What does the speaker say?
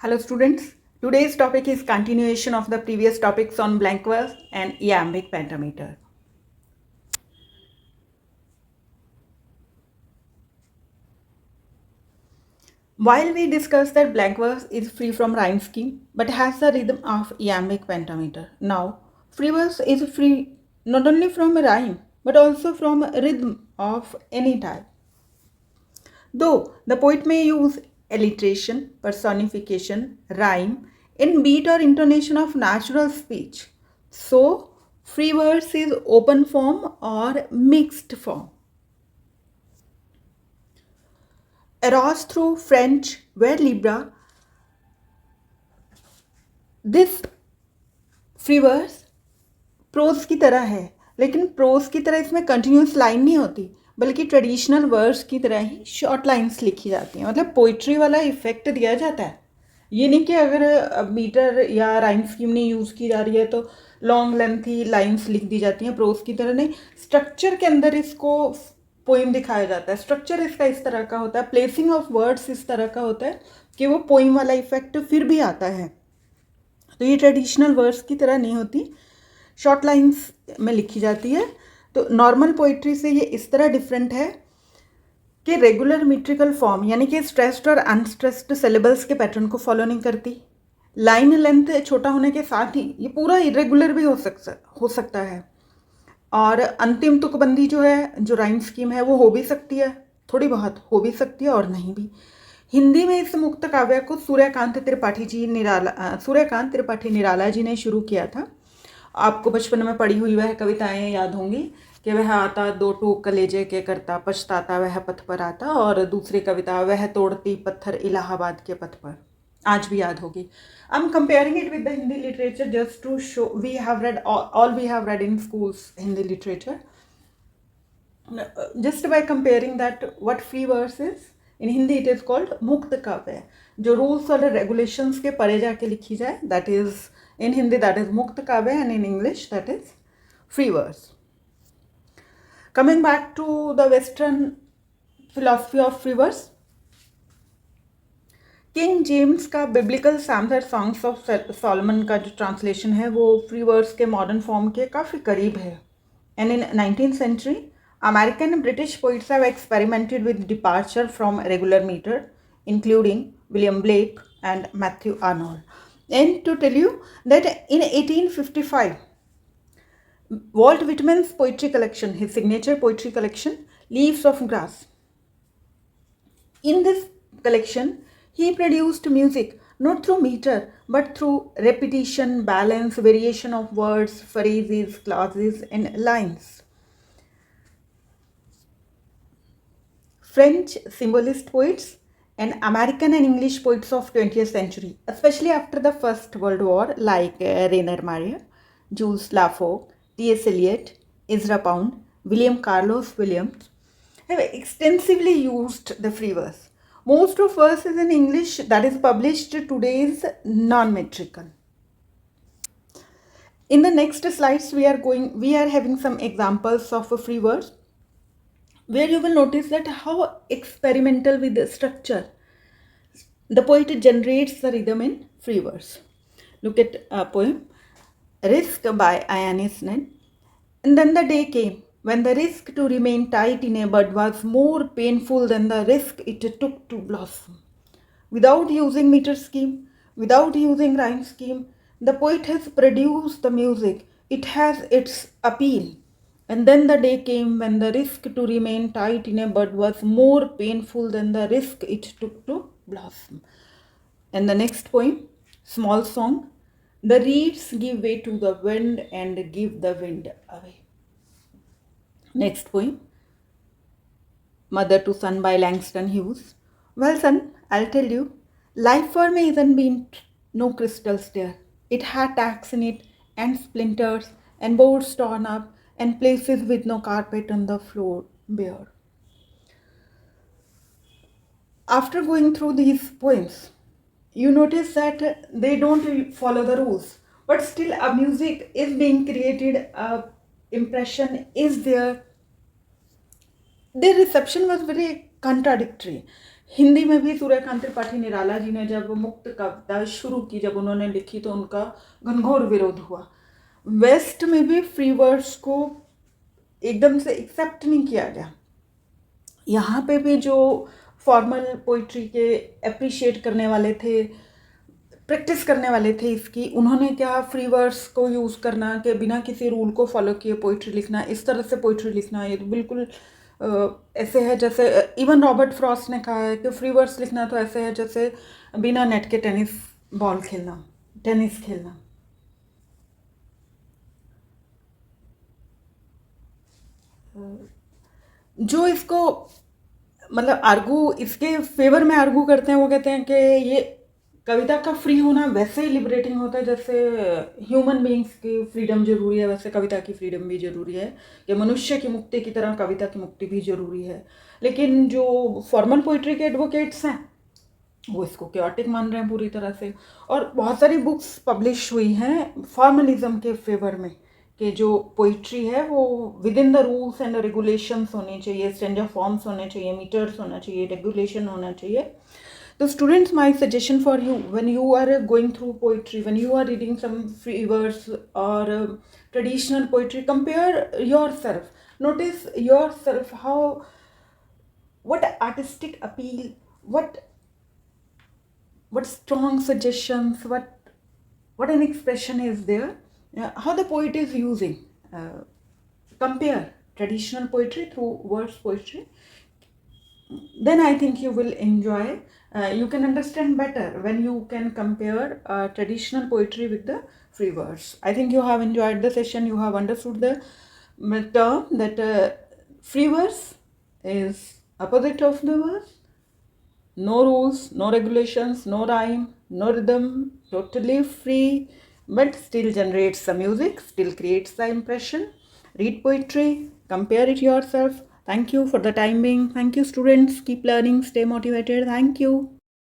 Hello students, today's topic is continuation of the previous topics on blank verse and iambic pentameter. While we discussed that blank verse is free from rhyme scheme but has the rhythm of iambic pentameter. Now, free verse is free not only from a rhyme but also from a rhythm of any type. Though the poet may use alliteration, personification, rhyme in beat or intonation of natural speech. So, free verse is open form or mixed form. Arose through French vers libre, this free verse prose की तरह है, लेकिन pros की तरह इसमें continuous line नहीं होती, बल्कि ट्रेडिशनल वर्ड्स की तरह ही शॉर्ट लाइंस लिखी जाती हैं. मतलब पोइट्री वाला इफेक्ट दिया जाता है. ये नहीं कि अगर मीटर या राइम स्कीम नहीं यूज़ की जा रही है तो लॉन्ग लेंथी लाइंस लिख दी जाती हैं. प्रोज की तरह नहीं, स्ट्रक्चर के अंदर इसको पोइम दिखाया जाता है. स्ट्रक्चर इसका इस तरह का होता है, प्लेसिंग ऑफ वर्ड्स इस तरह का होता है कि वो पोइम वाला इफेक्ट फिर भी आता है. तो ये ट्रेडिशनल वर्ड्स की तरह नहीं होती, शॉर्ट लाइंस में लिखी जाती है. तो नॉर्मल पोइट्री से ये इस तरह डिफरेंट है कि रेगुलर मीट्रिकल फॉर्म यानी कि स्ट्रेस्ड और अनस्ट्रेस्ड सिलेबल्स के पैटर्न को फॉलो नहीं करती. लाइन लेंथ छोटा होने के साथ ही ये पूरा इरेगुलर भी हो सकता है. और अंतिम तुकबंदी जो है, जो राइम स्कीम है, वो हो भी सकती है, थोड़ी बहुत हो भी सकती है और नहीं भी. हिंदी में इस मुक्त काव्य को सूर्यकांत त्रिपाठी निराला जी ने शुरू किया था. आपको बचपन में पढ़ी हुई वह कविताएं याद होंगी कि वह आता दो टूक कलेजे के करता, पछताता वह पथ पर आता, और दूसरी कविता वह तोड़ती पत्थर इलाहाबाद के पथ पर, आज भी याद होगी. I am comparing it with the Hindi literature just to show we have read in schools Hindi literature. Just by comparing that what free verse is, in Hindi it is called मुक्त काव्य. जो रूल्स और रेगुलेशंस के परे जाके लिखी जाए, that is in Hindi, that is Mukt Kavya, and in English that is free verse. Coming back to the Western philosophy of free verse, King James का biblical psalms and songs of Solomon का जो translation है वो free verse के modern form के काफ़ी करीब है. And in 19th century, American and British poets have experimented with departure from regular meter, including William Blake and Matthew Arnold. And to tell you that in 1855, Walt Whitman's poetry collection, his signature poetry collection, Leaves of Grass. In this collection, he produced music not through meter but through repetition, balance, variation of words, phrases, clauses, and lines. French symbolist poets and American and English poets of 20th century, especially after the First World War, like Rainer Maria, Jules Lafogue, T.S. Eliot, Ezra Pound, William Carlos Williams, have extensively used the free verse. Most of verse is in English that is published today is non-metrical. In the next slides, we are having some examples of a free verse, where you will notice that how experimental with the structure the poet generates the rhythm in free verse. Look at a poem, Risk by Ioannis Nen. And then the day came when the risk to remain tight in a bud was more painful than the risk it took to blossom. Without using meter scheme, without using rhyme scheme, the poet has produced the music. It has its appeal. And then the day came when the risk to remain tight in a bud was more painful than the risk it took to blossom. And the next poem, Small Song, the reeds give way to the wind and give the wind away. Next poem, Mother to Son by Langston Hughes. Well, son, I'll tell you, life for me hasn't been no crystal stair. It had tacks in it and splinters and boards torn up and places with no carpet on the floor bare. After going through these poems, you notice that they don't follow the rules, but still a music is being created, a impression is there. Their reception was very contradictory. Hindi में भी सूर्यकांत त्रिपाठी निराला जी ने जब मुक्त कविता शुरू की, जब उन्होंने लिखी तो उनका घनघोर विरोध हुआ। वेस्ट में भी फ्री वर्ड्स को एकदम से एक्सेप्ट नहीं किया गया। यहाँ पे भी जो फॉर्मल पोइट्री के अप्रिशिएट करने वाले थे, प्रैक्टिस करने वाले थे इसकी, उन्होंने क्या फ्री वर्ड्स को यूज़ करना कि बिना किसी रूल को फॉलो किए पोइट्री लिखना, इस तरह से पोइट्री लिखना, ये तो बिल्कुल ऐसे है जैसे इवन रॉबर्ट फ्रॉस्ट ने कहा है कि फ्री वर्ड्स लिखना तो ऐसे है जैसे बिना नेट के टेनिस खेलना। जो इसको मतलब आर्गू इसके फेवर में आर्गू करते हैं, वो कहते हैं कि ये कविता का फ्री होना वैसे ही लिबरेटिंग होता है जैसे ह्यूमन बीइंग्स की फ्रीडम जरूरी है, वैसे कविता की फ्रीडम भी जरूरी है, कि मनुष्य की मुक्ति की तरह कविता की मुक्ति भी जरूरी है। लेकिन जो फॉर्मल पोइट्री के एडवोकेट्स हैं वो इसको क्योटिक मान रहे हैं पूरी तरह से। और बहुत सारी बुक्स पब्लिश हुई हैं फॉर्मलिज्म के फेवर में, कि जो पोइट्री है वो with in the rules and regulations होनी चाहिए, स्टैंडर्ड फॉर्म्स होने चाहिए, मीटर्स होना चाहिए, रेगुलेशन होना चाहिए। तो students, my suggestion for you, when you are going through poetry, when you are reading some free verse or traditional poetry, compare yourself. Notice yourself, what artistic appeal, what strong suggestions, what an expression is there, how the poet is using. Compare traditional poetry through verse poetry. Then I think you will enjoy. You can understand better when you can compare traditional poetry with the free verse. I think you have enjoyed the session. You have understood the term that free verse is opposite of the verse. No rules, no regulations, no rhyme, no rhythm, totally free, but still generates the music, still creates the impression. Read poetry, compare it yourself. Thank you for the time being. Thank you, students. Keep learning, stay motivated. Thank you.